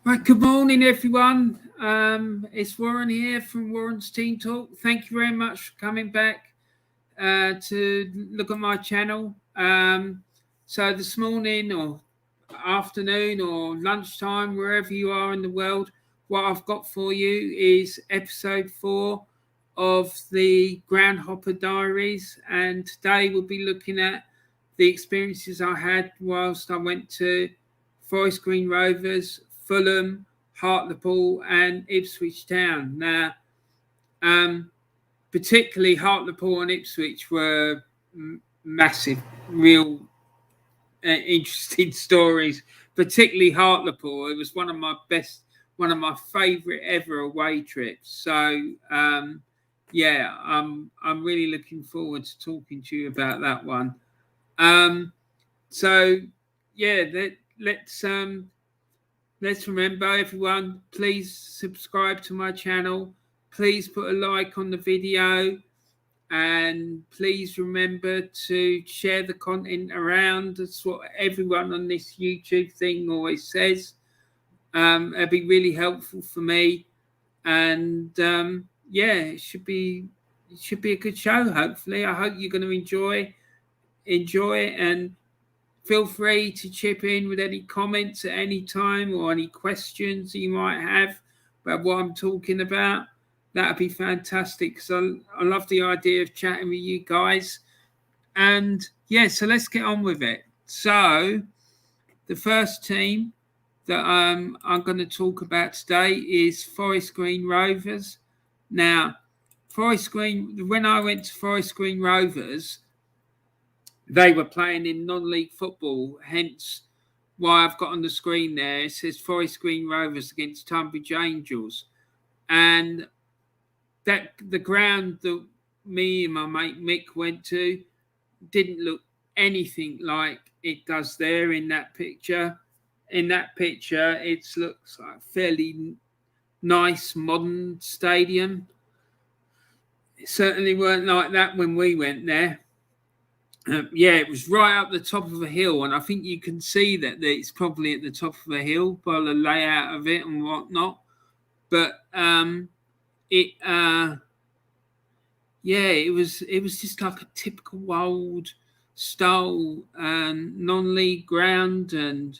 Right, good morning, everyone. It's Warren here from Warren's Team Talk. Thank you very much for coming back to look at my channel. So this morning or afternoon or lunchtime, wherever you are in the world, what I've got for you is episode 4 of the Ground Hopper Diaries. And today we'll be looking at the experiences I had whilst I went to Forest Green Rovers, Fulham, Hartlepool and Ipswich Town. Now, particularly Hartlepool and Ipswich were massive, real interesting stories. Particularly Hartlepool, it was one of my favourite ever away trips. So, I'm really looking forward to talking to you about that one. Let's remember, everyone, please subscribe to my channel. Please put a like on the video. And please remember to share the content around. That's what everyone on this YouTube thing always says. It'd be really helpful for me. And it should be a good show, hopefully. I hope you're going to enjoy it, and feel free to chip in with any comments at any time or any questions you might have about what I'm talking about. That'd be fantastic, because I love the idea of chatting with you guys. And so let's get on with it. So the first team that I'm going to talk about today is Forest Green Rovers. Now, when I went to Forest Green Rovers, they were playing in non-league football, hence why I've got on the screen there, it says Forest Green Rovers against Tunbridge Angels. And that the ground that me and my mate Mick went to didn't look anything like it does there in that picture. In that picture, it looks like a fairly nice modern stadium. It certainly weren't like that when we went there. It was right up the top of a hill, and I think you can see that it's probably at the top of a hill by the layout of it and whatnot. But it was just like a typical old style non-league ground. And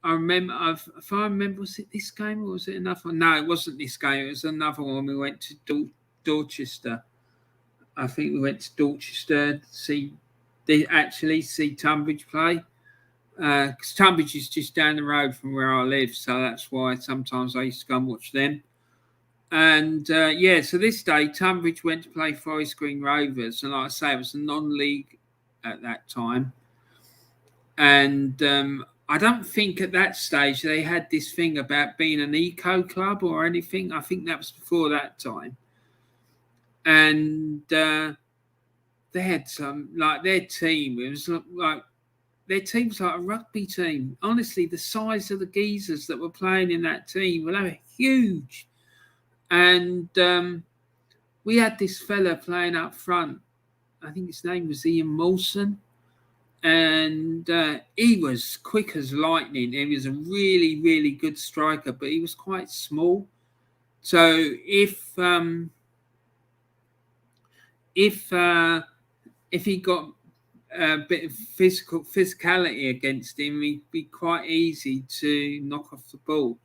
I remember, if I remember, was it this game or was it another one? No, it wasn't this game. It was another one. We went to Dorchester. I think we went to Dorchester to see Tunbridge play, because Tunbridge is just down the road from where I live, so that's why sometimes I used to go and watch them. And so this day Tunbridge went to play Forest Green Rovers, and like I say, it was a non-league at that time. And I don't think at that stage they had this thing about being an eco club or anything. I think that was before that time. And they had some, like, their team, it was like, their team was like a rugby team. Honestly, the size of the geezers that were playing in that team, well, they were huge. And we had this fella playing up front. I think his name was Ian Mawson. And he was quick as lightning. He was a really, really good striker, but he was quite small. So if he got a bit of physicality against him, he'd be quite easy to knock off the ball.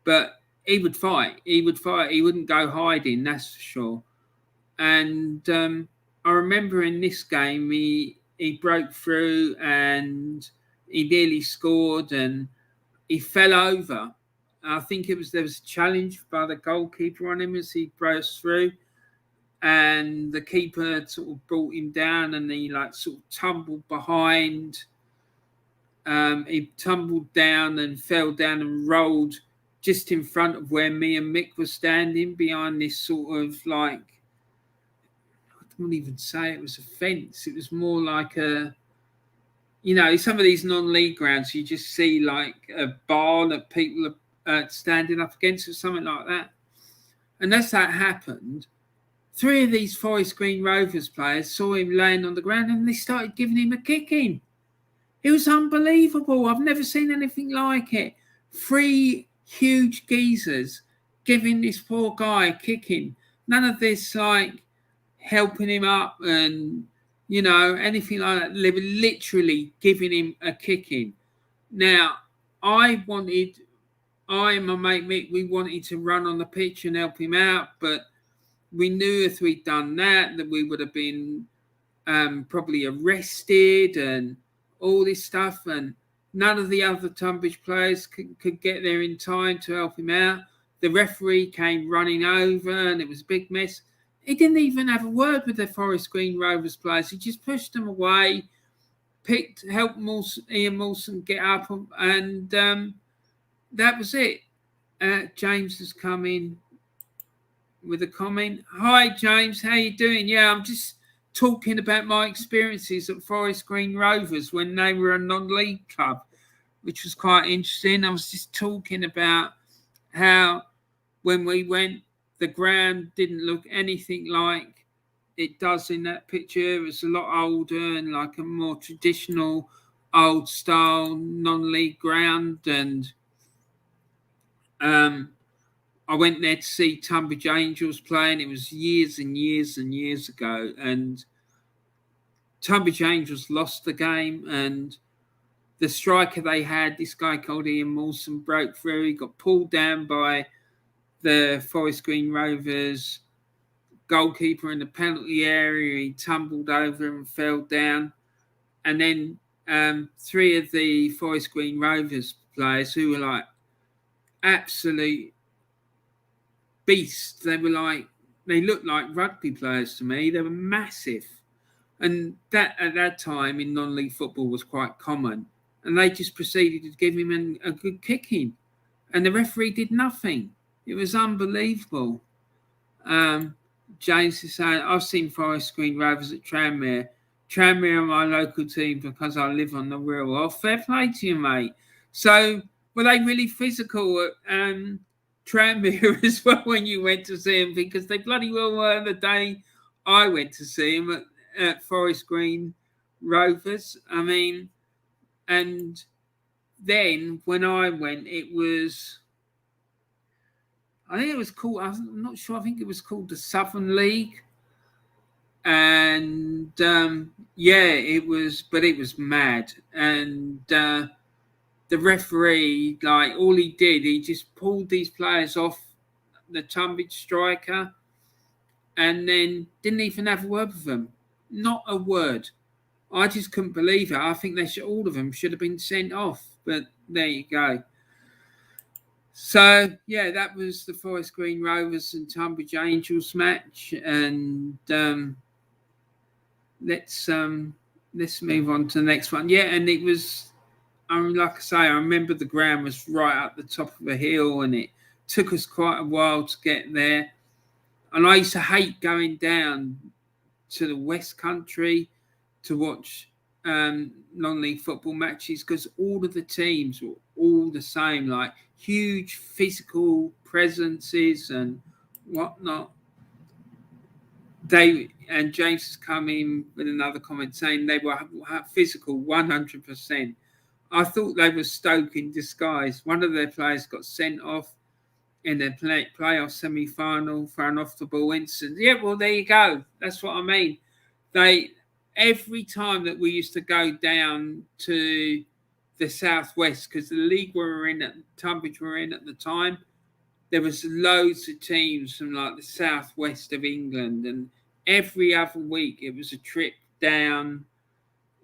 But he would fight. He wouldn't go hiding, that's for sure. And I remember in this game, he broke through and he nearly scored, and he fell over. I think there was a challenge by the goalkeeper on him as he burst through. And the keeper sort of brought him down, and he sort of tumbled behind. He tumbled down and fell down and rolled just in front of where me and Mick were standing, behind this sort of I wouldn't even say it was a fence. It was more like some of these non-league grounds, you just see like a bar that people are standing up against or something like that. And as that happened, 3 of these Forest Green Rovers players saw him laying on the ground, and they started giving him a kicking. It was unbelievable. I've never seen anything like it. Three huge geezers giving this poor guy a kicking. None of this like helping him up and anything like that. They were literally giving him a kicking. Now, I and my mate Mick, we wanted to run on the pitch and help him out, but we knew if we'd done that we would have been probably arrested and all this stuff, and none of the other Tunbridge players could get there in time to help him out. The referee came running over and it was a big mess. He didn't even have a word with the Forest Green Rovers players. He just pushed them away, helped Ian Mawson get up, and that was it. James has come in with a comment. Hi, James. How you doing? Yeah, I'm just talking about my experiences at Forest Green Rovers when they were a non-league club, which was quite interesting. I was just talking about how when we went, the ground didn't look anything like it does in that picture. It was a lot older and like a more traditional old style non-league ground. And I went there to see Tunbridge Angels playing. It was years and years and years ago. And Tunbridge Angels lost the game, and the striker they had, this guy called Ian Mawson, broke through. He got pulled down by the Forest Green Rovers goalkeeper in the penalty area. He tumbled over and fell down. And then three of the Forest Green Rovers players, who were like absolute beasts, they looked like rugby players to me. They were massive. And that at that time in non-league football was quite common. And they just proceeded to give him a good kicking. And the referee did nothing. It was unbelievable. James is saying, I've seen Forest Green Rovers at Tranmere. Tranmere are my local team because I live on the Wirral. Oh, fair play to you, mate. So were they really physical at Tranmere as well when you went to see them? Because they bloody well were the day I went to see them at Forest Green Rovers. I mean, and then when I went, it was, I think it was called, I'm not sure, I think it was called the Southern League. And it was mad. And the referee, like, all he did, he just pulled these players off the Tunbridge striker and then didn't even have a word with them. Not a word. I just couldn't believe it. I think all of them should have been sent off. But there you go. So, yeah, that was the Forest Green Rovers and Tunbridge Angels match. And let's move on to the next one. Yeah, and it was, like I say, I remember the ground was right up the top of a hill, and it took us quite a while to get there. And I used to hate going down to the West Country to watch non-league football matches because all of the teams were all the same, like huge physical presences and whatnot. And James has come in with another comment saying they were physical 100%. I thought they were Stoke in disguise. One of their players got sent off in the playoff semi-final for an off-the-ball incident. Yeah, well, there you go. That's what I mean. Every time that we used to go down to the southwest, because the league Tunbridge were in at the time, there was loads of teams from like the southwest of England, and every other week it was a trip down,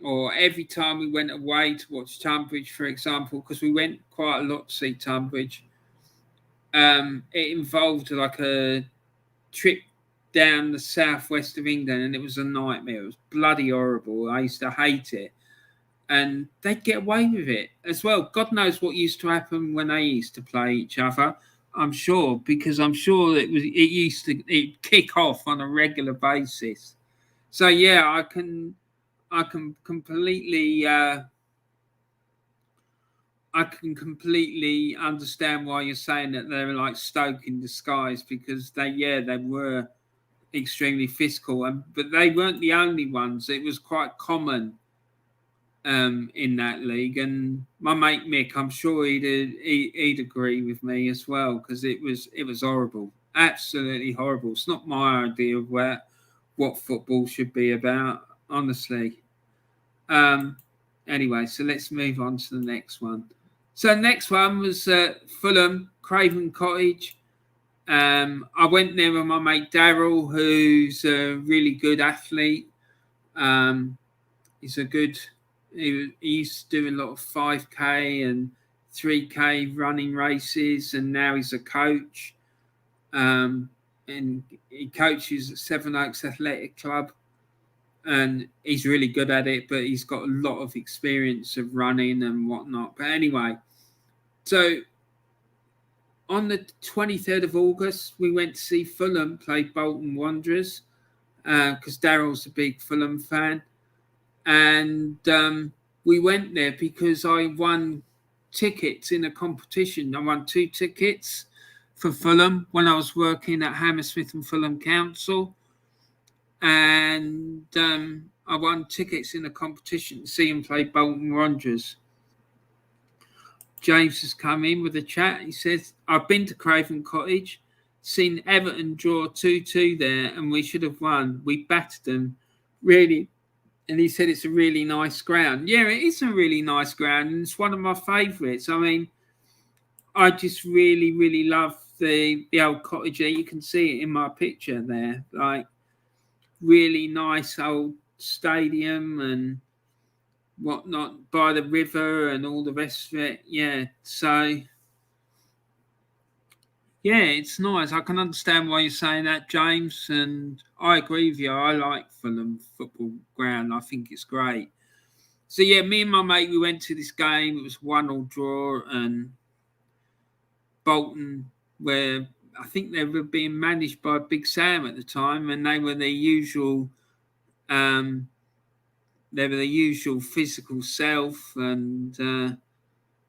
or every time we went away to watch Tunbridge, for example, because we went quite a lot to see Tunbridge. It involved like a trip down the southwest of England, and it was a nightmare. It was bloody horrible. I used to hate it. And they'd get away with it as well. God knows what used to happen when they used to play each other. I'm sure, because I'm sure it used to kick off on a regular basis. So yeah, I can completely understand why you're saying that they were like Stoke in disguise, because they were extremely physical, but they weren't the only ones. It was quite common in that league. And my mate Mick, I'm sure he'd agree with me as well, because it was horrible, absolutely horrible. It's not my idea of what football should be about, honestly. Anyway, so let's move on to the next one. So the next one was Fulham, Craven Cottage. I went there with my mate Daryl, who's a really good athlete. He's a good. He used to do a lot of 5K and 3K running races, and now he's a coach. And he coaches at Seven Oaks Athletic Club, and he's really good at it. But he's got a lot of experience of running and whatnot. But anyway, so on the 23rd of August, we went to see Fulham play Bolton Wanderers, because Daryl's a big Fulham fan. And we went there because I won tickets in a competition. I won 2 tickets for Fulham when I was working at Hammersmith and Fulham Council. And I won tickets in a competition to see him play Bolton Wanderers. James has come in with a chat. He says, I've been to Craven Cottage, seen Everton draw 2-2 there, and we should have won. We battered them, really. And he said it's a really nice ground. Yeah, it is a really nice ground, and it's one of my favourites. I mean, I just really, really love the old cottage there. You can see it in my picture there. Like, really nice old stadium and whatnot by the river and all the rest of it. Yeah, so yeah, it's nice. I can understand why you're saying that, James, and I agree with you. I like Fulham football ground. I think it's great. So yeah, me and my mate, we went to this game. It was 1-1 draw, and Bolton, where I think they were being managed by Big Sam at the time, and they were their usual. They were the usual physical self, and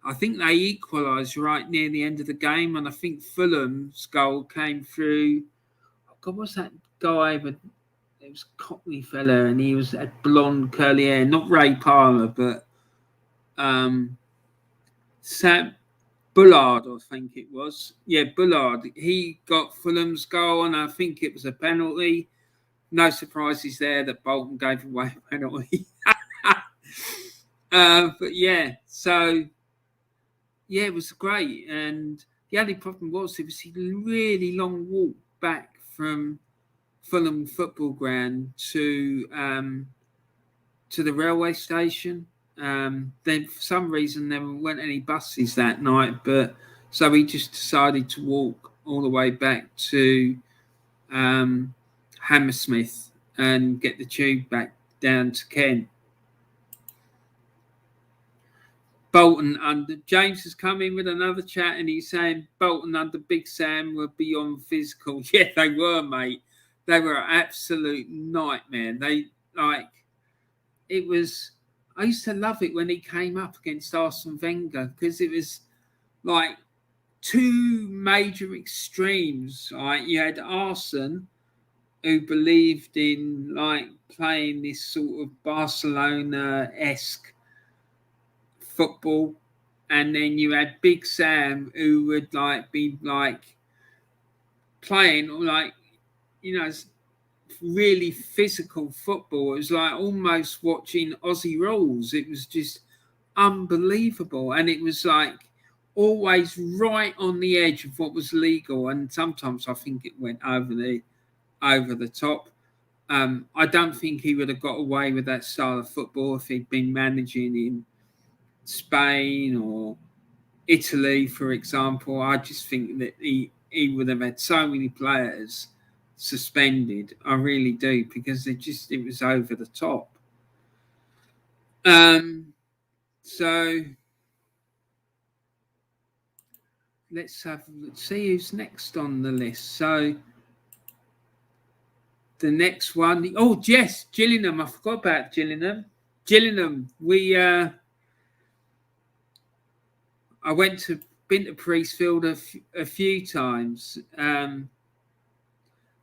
I think they equalised right near the end of the game. And I think Fulham's goal came through. Oh God, what's that guy? But it was a Cockney fella, and he had blonde curly hair. Not Ray Palmer, but Sam Bullard, I think it was. Yeah, Bullard. He got Fulham's goal, and I think it was a penalty. No surprises there that Bolton gave away a penalty. But yeah, so yeah, it was great. And the only problem was it was a really long walk back from Fulham Football Ground to the railway station. Then for some reason there weren't any buses that night, but so we just decided to walk all the way back to Hammersmith and get the tube back down to Kent. Bolton under James has come in with another chat, and he's saying Bolton under Big Sam were beyond physical. Yeah, they were, mate. They were an absolute nightmare. It was. I used to love it when he came up against Arsene Wenger, because it was like 2 major extremes. Right, you had Arsene, who believed in like playing this sort of Barcelona-esque football, and then you had Big Sam, who would be playing really physical football. It was like almost watching Aussie rules. It was just unbelievable, and it was like always right on the edge of what was legal, and sometimes I think it went over the top. I don't think he would have got away with that style of football if he'd been managing in Spain or Italy, for example. I just think that he would have had so many players suspended. I really do, because it was over the top. So let's see who's next on the list. So the next one, yes, Gillingham. I forgot about Gillingham. I been to Priestfield a few times. I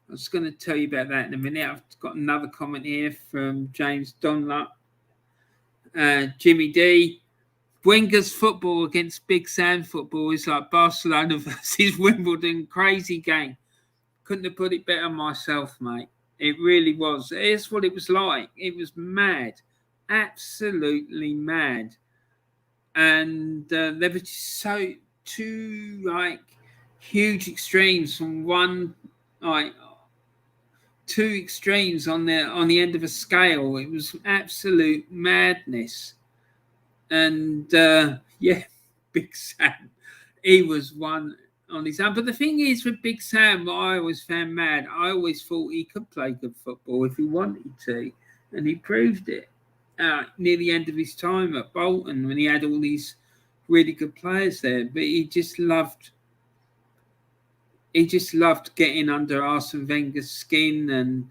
was going to tell you about that in a minute. I've got another comment here from James Donlap. Jimmy D. Wenger's football against Big Sam football is like Barcelona versus Wimbledon. Crazy game. Couldn't have put it better myself, mate. It really was. It's what it was like. It was mad. Absolutely mad. And there were just two like huge extremes from one like two extremes on the end of a scale. It was absolute madness. And yeah, Big Sam, he was one on his own. But the thing is, with Big Sam, what I always found mad, I always thought he could play good football if he wanted to, and he proved it near the end of his time at Bolton when he had all these really good players there. But he just loved getting under Arsene Wenger's skin and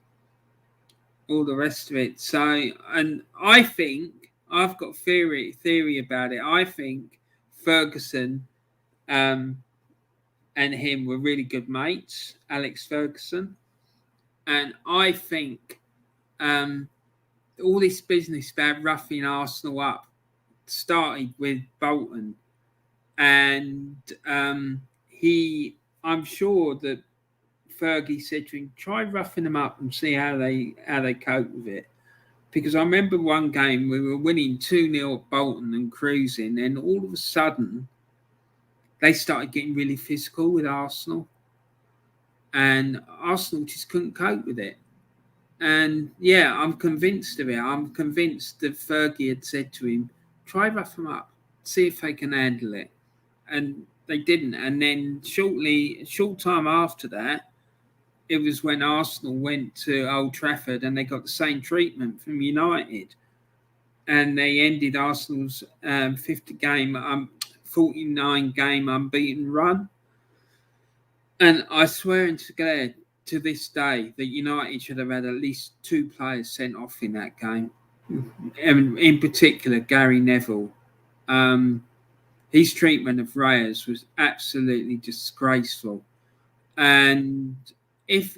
all the rest of it. So, and I think I've got theory about it. I think Ferguson and him were really good mates, Alex Ferguson, and I think all this business about roughing Arsenal up started with Bolton, and I'm sure that Fergie said to him, "Try roughing them up and see how they cope with it." Because I remember one game we were winning 2-0 at Bolton and cruising, and all of a sudden they started getting really physical with Arsenal, and Arsenal just couldn't cope with it. And yeah, I'm convinced of it. I'm convinced that Fergie had said to him, "Try rough them up, see if they can handle it," and they didn't. And then short time after that, it was when Arsenal went to Old Trafford and they got the same treatment from United, and they ended Arsenal's 49 game unbeaten run. And I swear and swear to this day that United should have had at least 2 players sent off in that game. And in particular, Gary Neville. His treatment of Reyes was absolutely disgraceful. And if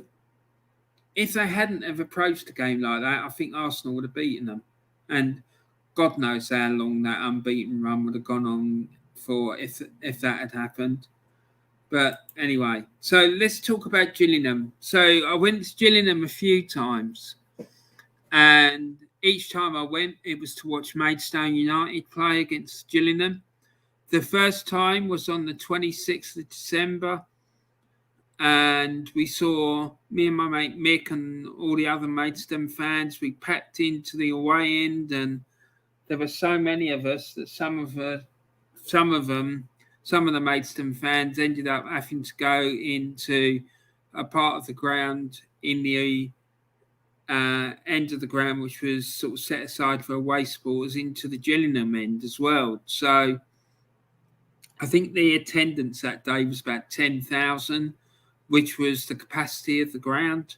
they hadn't have approached a game like that, I think Arsenal would have beaten them. And God knows how long that unbeaten run would have gone on for if that had happened. But anyway, so let's talk about Gillingham. So I went to Gillingham a few times, and each time I went, it was to watch Maidstone United play against Gillingham. The first time was on the 26th of December, and we saw, me and my mate Mick and all the other Maidstone fans, we packed into the away end, and there were so many of us that some of the Maidstone fans ended up having to go into a part of the ground in the end of the ground, which was sort of set aside for away supporters, into the Gillingham end as well. So I think the attendance that day was about 10,000, which was the capacity of the ground.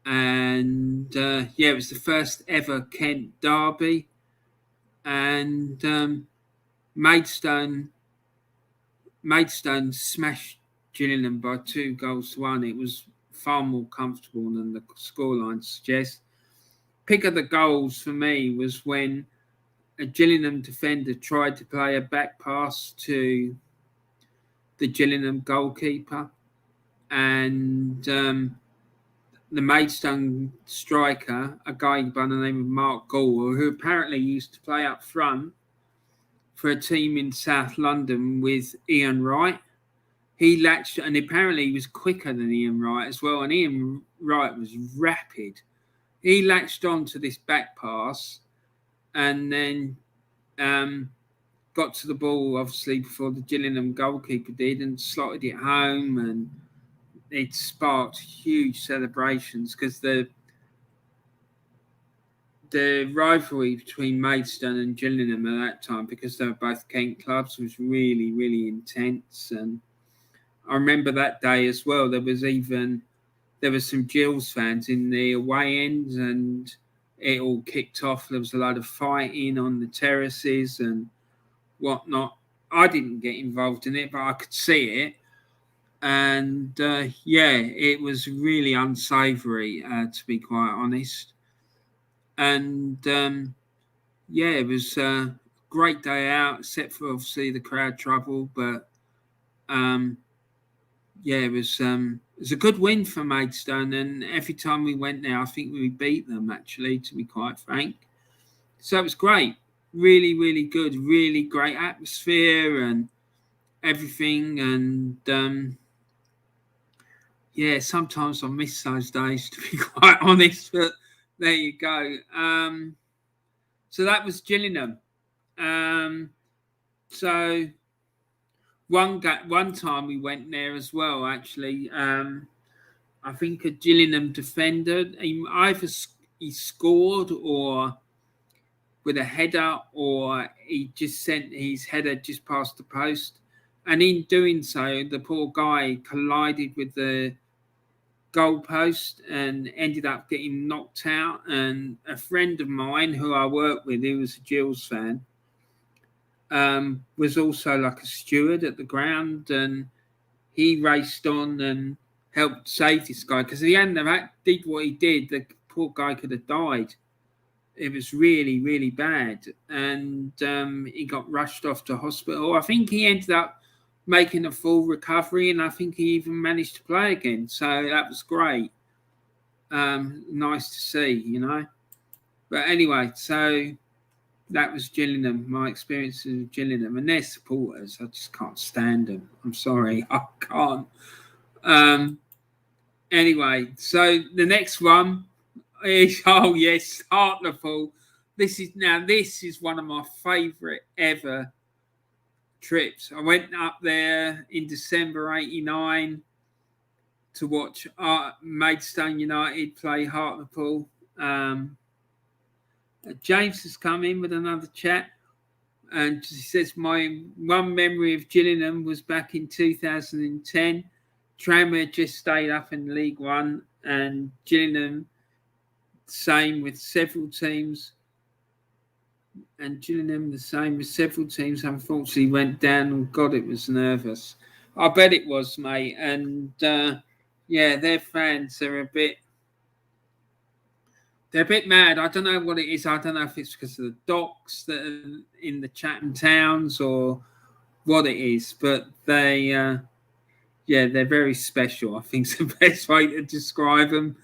And it was the first ever Kent derby. And Maidstone smashed Gillingham by 2-1. It was far more comfortable than the scoreline suggests. Pick of the goals for me was when a Gillingham defender tried to play a back pass to the Gillingham goalkeeper, and the Maidstone striker, a guy by the name of Mark Gall, who apparently used to play up front for a team in South London with Ian Wright. He latched, and apparently he was quicker than Ian Wright as well, and Ian Wright was rapid. He latched on to this back pass and then got to the ball, obviously, before the Gillingham goalkeeper did, and slotted it home, and it sparked huge celebrations because the rivalry between Maidstone and Gillingham at that time, because they were both Kent clubs, was really, really intense. And I remember that day as well, there was some Gills fans in the away end, and it all kicked off. There was a lot of fighting on the terraces and whatnot. I didn't get involved in it, but I could see it. And it was really unsavoury, to be quite honest. And yeah, it was a great day out, except for obviously the crowd trouble. But um, yeah, it was a good win for Maidstone, and every time we went there, I think we beat them. Actually, to be quite frank, so it was great, really, really good, really great atmosphere and everything. And yeah, sometimes I miss those days, to be quite honest. But there you go. So that was Gillingham. Um, so one time we went there as well. Actually, I think a Gillingham defender. He scored or with a header, or he just sent his header just past the post. And in doing so, the poor guy collided with the goalpost and ended up getting knocked out. And a friend of mine who I work with, who was a Gills fan, was also like a steward at the ground, and he raced on and helped save this guy, because if he hadn't have did what he did, the poor guy could have died. It was really, really bad, and he got rushed off to hospital. I think he ended up making a full recovery, and I think he even managed to play again. So that was great. Nice to see, you know. But anyway, so that was Gillingham. My experiences with Gillingham and their supporters. I just can't stand them. I'm sorry, I can't. Um, anyway, so the next one is yes, Hartlepool. This is one of my favourite ever trips. I went up there in December '89 to watch Maidstone United play Hartlepool. James has come in with another chat, and he says, my one memory of Gillingham was back in 2010. Tranmere just stayed up in League One, and Gillingham, same with several teams. And Gillingham, the same with several teams, unfortunately went down. And God, it was nervous. I bet it was, mate. And yeah, their fans are a bit. They're a bit mad. I don't know what it is. I don't know if it's because of the docks that are in the Chatham towns or what it is, but yeah, they're very special. I think is the best way to describe them.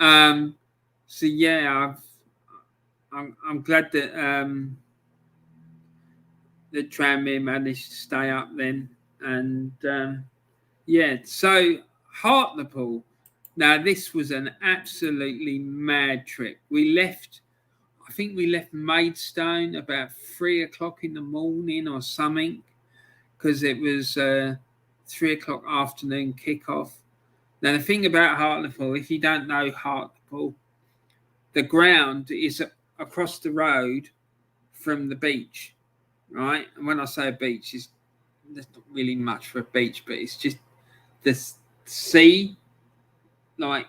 So yeah, I'm glad that the Tranmere managed to stay up then, and yeah. So Hartlepool. Now this was an absolutely mad trip. I think we left Maidstone about 3 o'clock in the morning or something, because it was 3 o'clock afternoon kickoff. Now, the thing about Hartlepool, if you don't know Hartlepool, the ground is across the road from the beach, right? And when I say a beach, there's not really much for a beach, but it's just the sea, like,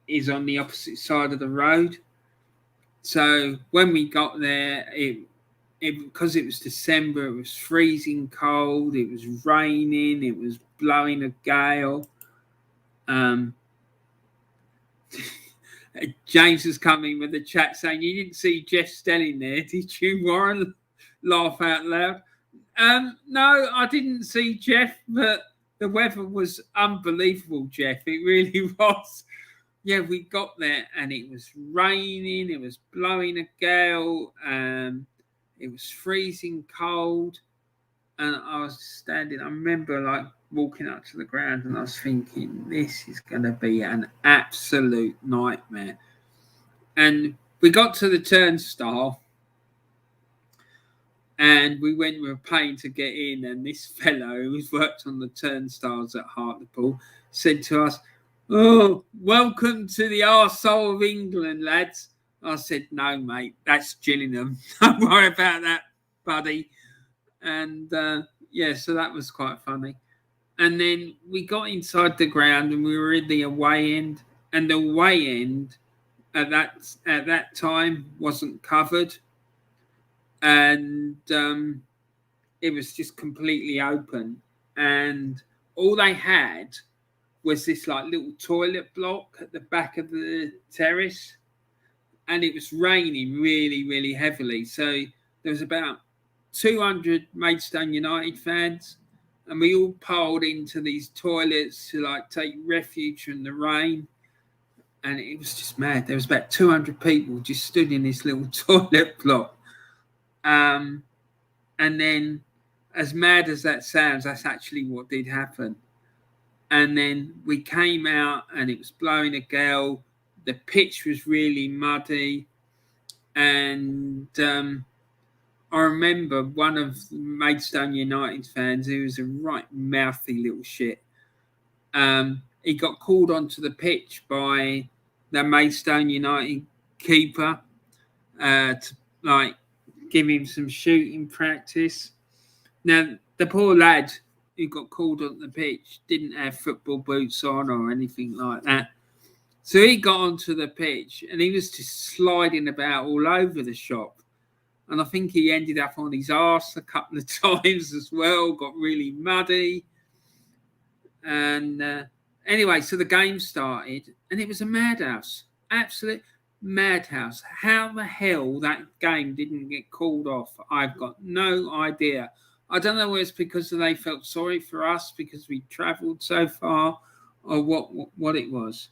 is on the opposite side of the road. So when we got there, because it was December, it was freezing cold, it was raining, it was blowing a gale. James has come in with the chat saying, you didn't see Jeff Stelling there, did you, Warren? Laugh out loud. No, I didn't see Jeff, but the weather was unbelievable, Jeff. It really was. Yeah, we got there and it was raining, it was blowing a gale, it was freezing cold, and I was standing. I remember like walking up to the ground and I was thinking, this is going to be an absolute nightmare. And we got to the turnstile and we were paying to get in, and this fellow who's worked on the turnstiles at Hartlepool said to us, oh, welcome to the arsehole of England, lads. I said, no, mate, that's Gillingham. Don't worry about that, buddy. And yeah, so that was quite funny. And then we got inside the ground and we were in the away end. And the away end at that time wasn't covered. And it was just completely open. And all they had was this like little toilet block at the back of the terrace, and it was raining really, really heavily. So there was about 200 Maidstone United fans, and we all piled into these toilets to like take refuge from the rain. And it was just mad. There was about 200 people just stood in this little toilet block. And then, as mad as that sounds, that's actually what did happen. And then we came out and it was blowing a gale. The pitch was really muddy. And I remember one of the Maidstone United fans, who was a right mouthy little shit, he got called onto the pitch by the Maidstone United keeper to like give him some shooting practice. Now, the poor lad who got called on the pitch didn't have football boots on or anything like that. So he got onto the pitch and he was just sliding about all over the shop. And I think he ended up on his arse a couple of times as well, got really muddy. And anyway, so the game started and it was a madhouse, absolute madhouse. How the hell that game didn't get called off, I've got no idea. I don't know whether it's because they felt sorry for us because we travelled so far or what it was.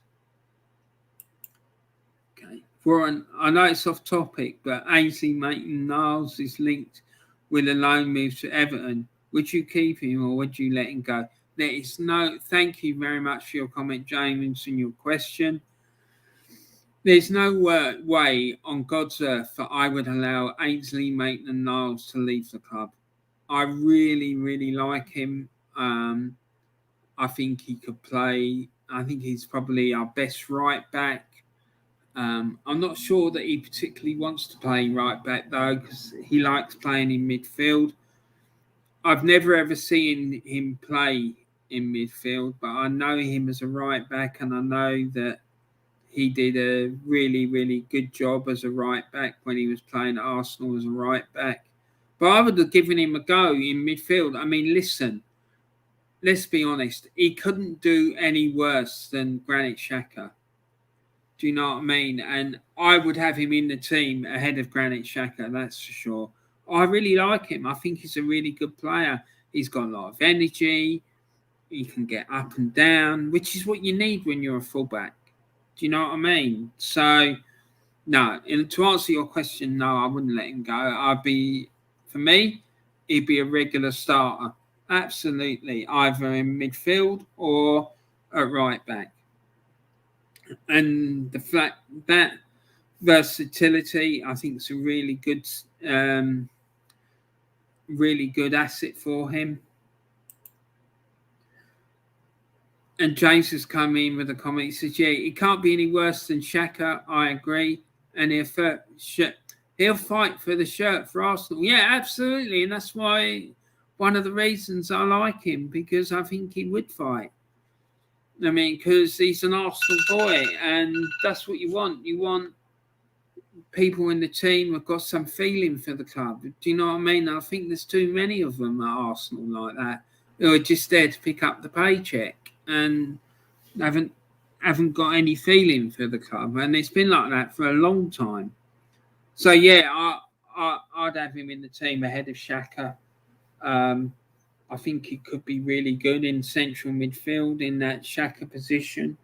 Okay. I know it's off topic, but Ainsley Maitland-Niles is linked with a loan move to Everton. Would you keep him or would you let him go? There is no. Thank you very much for your comment, James, and your question. There's no way on God's earth that I would allow Ainsley Maitland-Niles to leave the club. I really, really like him. I think he could play. I think he's probably our best right back. I'm not sure that he particularly wants to play right back, though, because he likes playing in midfield. I've never ever seen him play in midfield, but I know him as a right back, and I know that he did a really, really good job as a right back when he was playing at Arsenal as a right back. But I would have given him a go in midfield. I mean, listen, let's be honest. He couldn't do any worse than Granit Xhaka. Do you know what I mean? And I would have him in the team ahead of Granit Xhaka, that's for sure. I really like him. I think he's a really good player. He's got a lot of energy. He can get up and down, which is what you need when you're a fullback. Do you know what I mean? So, no. And to answer your question, no, I wouldn't let him go. For me, he'd be a regular starter. Absolutely. Either in midfield or at right back. And the fact that versatility, I think, is a really good asset for him. And James has come in with a comment. He says, yeah, it can't be any worse than Xhaka. I agree. And he'll fight for the shirt for Arsenal. Yeah, absolutely. And that's why one of the reasons I like him, because I think he would fight. I mean, because he's an Arsenal boy, and that's what you want. You want people in the team who've got some feeling for the club. Do you know what I mean? I think there's too many of them at Arsenal like that, who are just there to pick up the paycheck and haven't got any feeling for the club. And it's been like that for a long time. So, yeah, I'd have him in the team ahead of Xhaka. I think he could be really good in central midfield in that Xhaka position.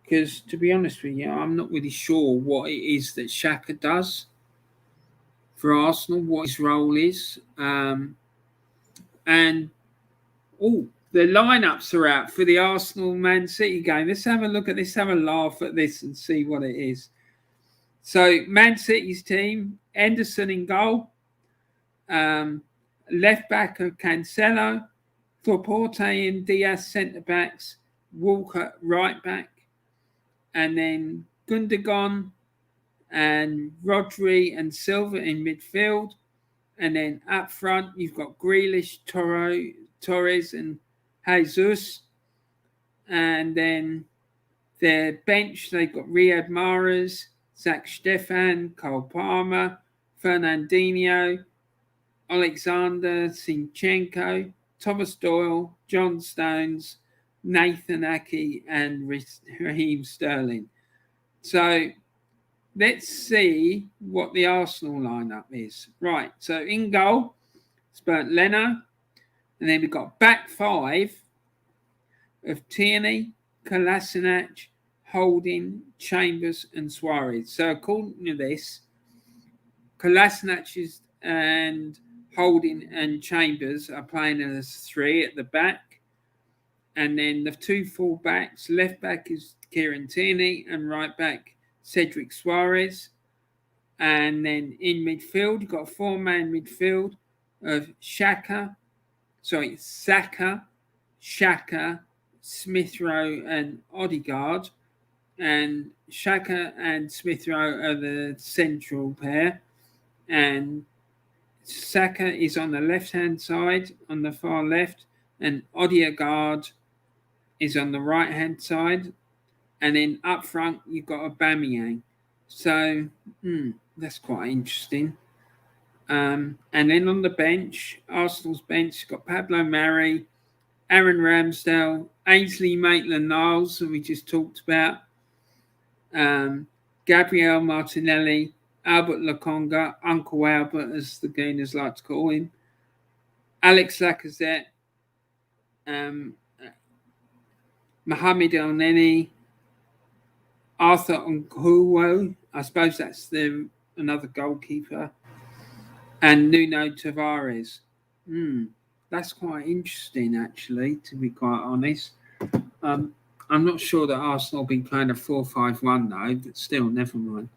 Because, to be honest with you, I'm not really sure what it is that Xhaka does for Arsenal, what his role is. The lineups are out for the Arsenal-Man City game. Let's have a look at this, have a laugh at this and see what it is. So, Man City's team, Henderson in goal. Left back of Cancelo, Laporte and Diaz centre backs, Walker right back, and then Gundogan and Rodri and Silva in midfield, and then up front you've got Grealish, Torres and Jesus, and then their bench they've got Riyad Mahrez, Zach Stefan, Cole Palmer, Fernandinho, Alexander Zinchenko, Thomas Doyle, John Stones, Nathan Ake, and Raheem Sterling. So let's see what the Arsenal lineup is. Right, so in goal, it's Bernd Leno. And then we've got back five of Tierney, Kolasinac, Holding, Chambers, and Suarez. So according to this, Kolasinac and Holding and Chambers are playing as three at the back. And then the two full backs, left back is Kieran Tierney and right back Cedric Suarez. And then in midfield, you've got a four-man midfield of Saka, Smith Rowe, and Odegaard. And Saka and Smith Rowe are the central pair. And Saka is on the left-hand side, on the far left, and Odegaard is on the right-hand side. And then up front, you've got Aubameyang. So, that's quite interesting. And then on the bench, Arsenal's bench, you've got Pablo Mari, Aaron Ramsdale, Ainsley Maitland-Niles, who we just talked about, Gabriel Martinelli, Albert Lokonga, Uncle Albert, as the Gooners like to call him, Alex Lacazette, Mohamed El-Neni, Arthur Nkuwo, I suppose that's another goalkeeper, and Nuno Tavares. That's quite interesting, actually, to be quite honest. I'm not sure that Arsenal will be playing a 4-5-1, though, but still, never mind.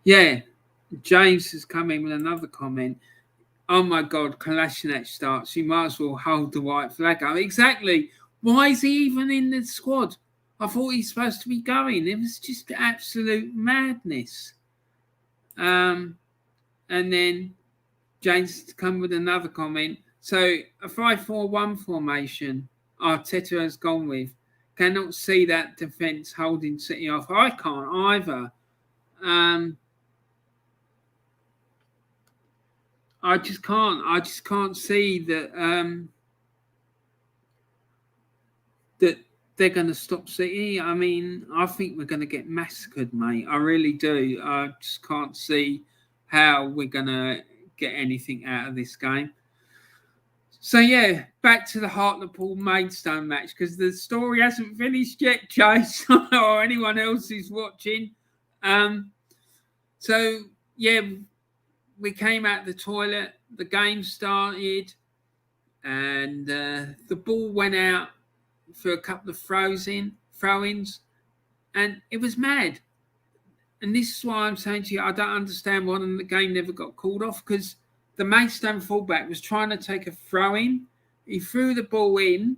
Yeah, James has come in with another comment. Oh, my God, Kolasinac starts. You might as well hold the white flag up. Exactly. Why is he even in the squad? I thought he's supposed to be going. It was just absolute madness. And then James has come with another comment. So a 5-4-1 formation Arteta has gone with. Cannot see that defence holding City off. I can't either. I just can't. I just can't see that that they're going to stop City. I mean, I think we're going to get massacred, mate. I really do. I just can't see how we're going to get anything out of this game. So, yeah, back to the Hartlepool Maidstone match, because the story hasn't finished yet, Chase, or anyone else who's watching. So, yeah, we came out the toilet, the game started, and the ball went out for a couple of throw-ins, and it was mad. And this is why I'm saying to you, I don't understand why the game never got called off, because the Maidstone fullback was trying to take a throw-in. He threw the ball in,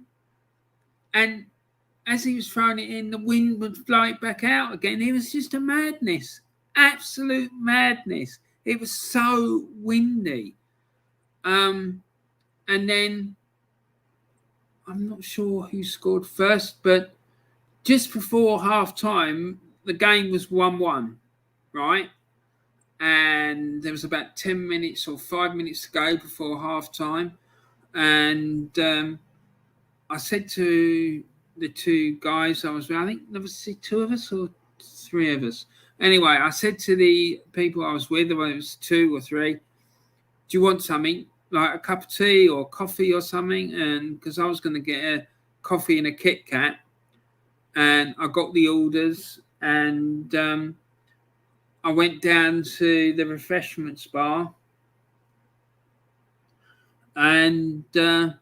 and as he was throwing it in, the wind would blow it back out again. It was just a madness, absolute madness. It was so windy. And then I'm not sure who scored first, but just before half-time, the game was 1-1, right? And there was about 10 minutes or 5 minutes to go before half-time. And I said to the two guys I was with, I think there was two of us or three of us. Anyway, I said to the people I was with, whether it was two or three, do you want something, like a cup of tea or coffee or something? And because I was going to get a coffee and a Kit Kat. And I got the orders, and I went down to the refreshments bar, and I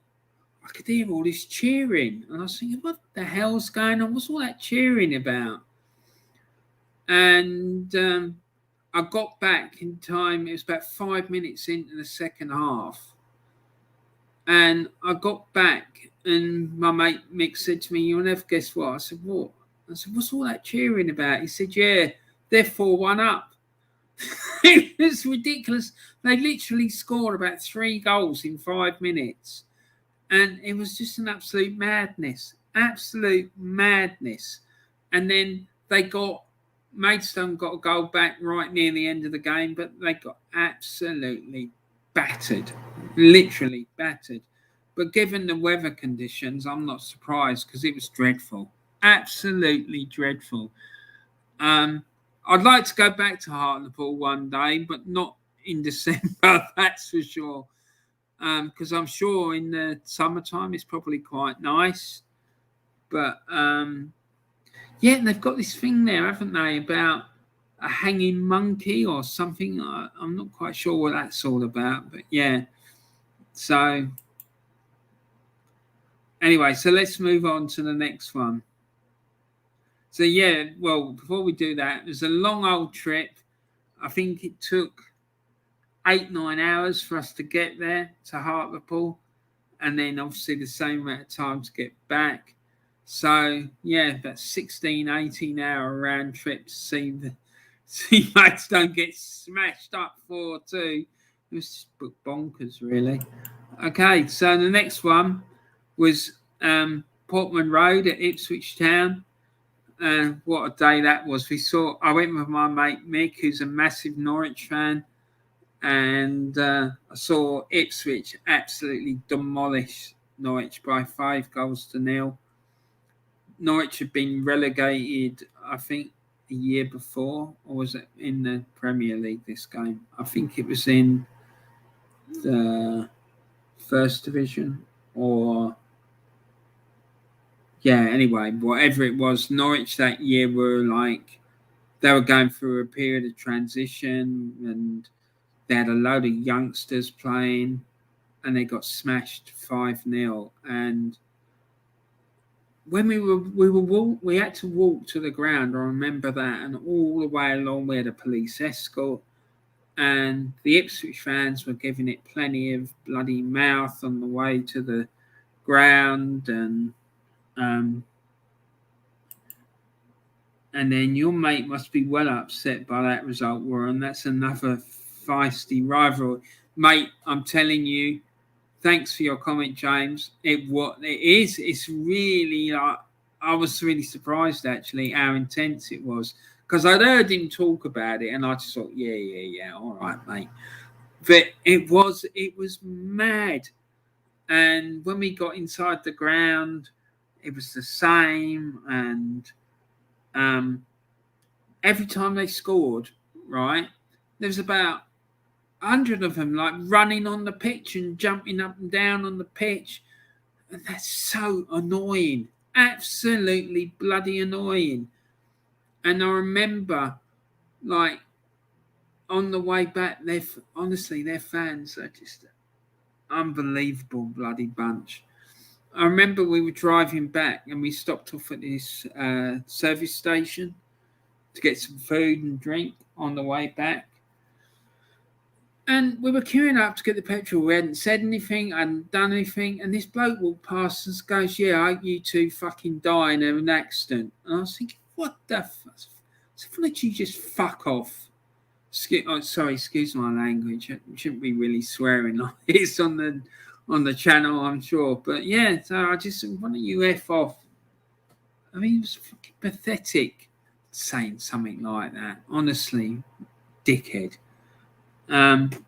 could hear all this cheering. And I was thinking, what the hell's going on? What's all that cheering about? And I got back in time. It was about 5 minutes into the second half. And I got back, and my mate Mick said to me, "You'll never guess what." I said, "What?" I said, "What's all that cheering about?" He said, "Yeah, they're 4-1 up." It was ridiculous. They literally scored about 3 goals in 5 minutes. And it was just an absolute madness. Absolute madness. And then Maidstone got a goal back right near the end of the game, but they got absolutely battered. Literally battered. But given the weather conditions, I'm not surprised, because it was dreadful. Absolutely dreadful. I'd like to go back to Hartlepool one day, but not in December, that's for sure. Because I'm sure in the summertime it's probably quite nice. But yeah, and they've got this thing there, haven't they, about a hanging monkey or something. I'm not quite sure what that's all about, but yeah. So anyway, so let's move on to the next one. So yeah, well, before we do that, it was a long old trip. I think it took 8-9 hours for us to get there to Hartlepool, and then obviously the same amount of time to get back. So yeah, that 16-18 hour round trip to see mates don't get smashed up 4-2. It was just bonkers, really. Okay, so the next one was Portman Road at Ipswich Town. What a day that was. I went with my mate Mick, who's a massive Norwich fan, and I saw Ipswich absolutely demolish Norwich by 5-0. Norwich had been relegated, I think, a year before, or was it in the Premier League this game? I think it was in the First Division, or yeah, anyway, whatever it was, Norwich that year they were going through a period of transition, and they had a load of youngsters playing, and they got smashed 5-0. And when we had to walk to the ground. I remember that, and all the way along we had a police escort, and the Ipswich fans were giving it plenty of bloody mouth on the way to the ground, and then your mate must be well upset by that result, Warren. That's another feisty rivalry, mate. I'm telling you. Thanks for your comment, James. It's really like, I was really surprised actually how intense it was, because I'd heard him talk about it, and I just thought, yeah, all right, mate. But it was mad. And when we got inside the ground, it was the same. And every time they scored, right, there was about 100 of them like running on the pitch and jumping up and down on the pitch. And that's so annoying. Absolutely bloody annoying. And I remember, like, on the way back, honestly, their fans are just an unbelievable bloody bunch. I remember we were driving back and we stopped off at this service station to get some food and drink on the way back. And we were queuing up to get the petrol. We hadn't said anything, hadn't done anything. And this bloke walked past us, goes, yeah, I hope you two fucking die in an accident. And I was thinking, what the fuck? So why don't you just fuck off? Excuse my language. I shouldn't be really swearing like this on the channel, I'm sure. But yeah, so I just said, why don't you F off? I mean, it was fucking pathetic saying something like that. Honestly, dickhead. And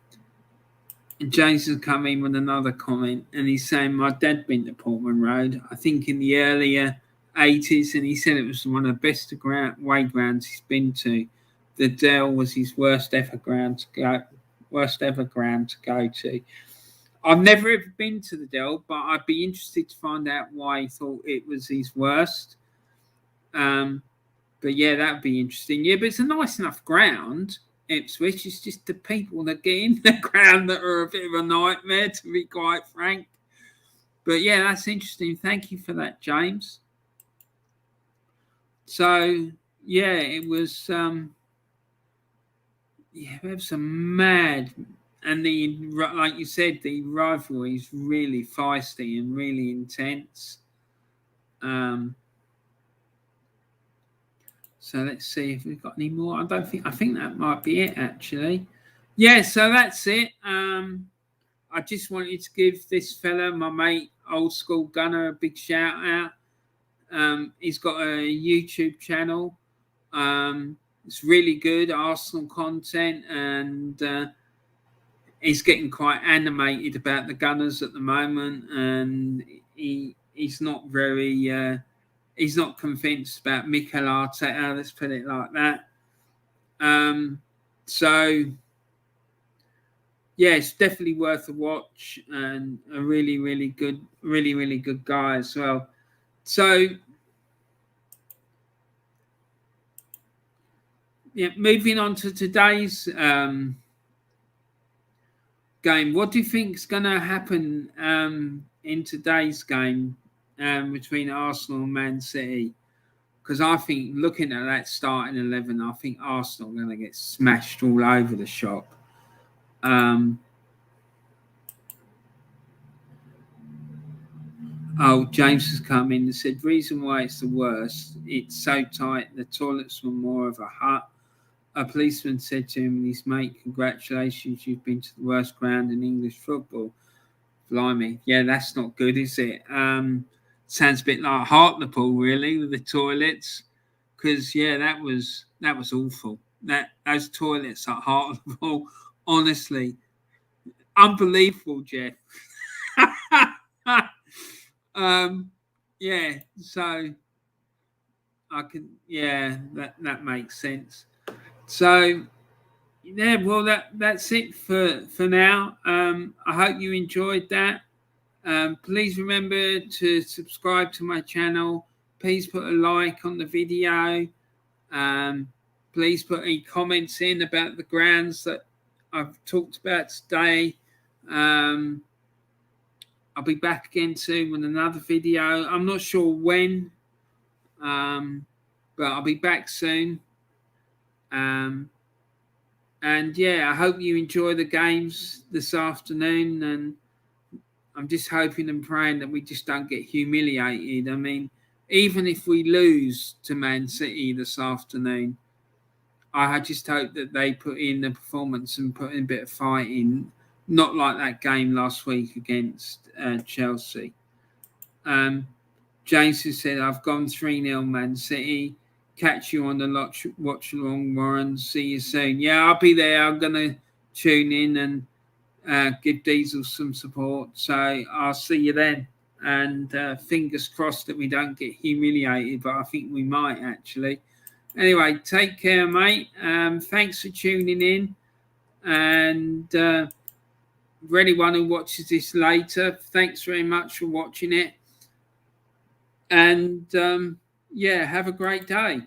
James has come in with another comment, and he's saying my dad been to Portman Road, I think in the earlier 80s, and he said it was one of the best away grounds he's been to. The Dell was his worst ever ground to go to. I've never ever been to the Dell, but I'd be interested to find out why he thought it was his worst. But yeah, that'd be interesting. Yeah, but it's a nice enough ground. Ipswich, it's just the people that get in the ground that are a bit of a nightmare, to be quite frank. But yeah, that's interesting. Thank you for that, James. So yeah, it was some mad, and like you said, the rivalry is really feisty and really intense. So let's see if we've got any more. I think that might be it, actually. Yeah, so that's it. I just wanted to give this fella, my mate, Old School Gunner, a big shout out. He's got a YouTube channel. It's really good Arsenal content, and he's getting quite animated about the Gunners at the moment, and he's not very... he's not convinced about Mikel Arteta, let's put it like that. So yeah, it's definitely worth a watch, and a really, really good, really good guy as well. So yeah, moving on to today's game. What do you think is going to happen in today's game between Arsenal and Man City? Because I think, looking at that starting 11, I think Arsenal are going to get smashed all over the shop. Oh, James has come in and said, reason why it's the worst, it's so tight, the toilets were more of a hut. A policeman said to him and his mate, congratulations, you've been to the worst ground in English football. Blimey. Yeah, that's not good, is it? Sounds a bit like Hartlepool, really, with the toilets. Because, yeah, that was awful. Those toilets at Hartlepool, honestly, unbelievable, Jeff. Yeah, so that makes sense. So yeah, well that's it for now. I hope you enjoyed that. Please remember to subscribe to my channel. Please put a like on the video. Please put any comments in about the grounds that I've talked about today. I'll be back again soon with another video. I'm not sure when, but I'll be back soon. And yeah, I hope you enjoy the games this afternoon. And I'm just hoping and praying that we just don't get humiliated. I mean, even if we lose to Man City this afternoon, I just hope that they put in the performance and put in a bit of fighting, not like that game last week against Chelsea. James has said, I've gone 3-0 Man City. Catch you on the watch along, Warren. See you soon. Yeah, I'll be there. I'm going to tune in and give Diesel some support. So I'll see you then. And fingers crossed that we don't get humiliated, but I think we might actually. Anyway, take care, mate. Thanks for tuning in. And for anyone who watches this later, thanks very much for watching it. And yeah, have a great day.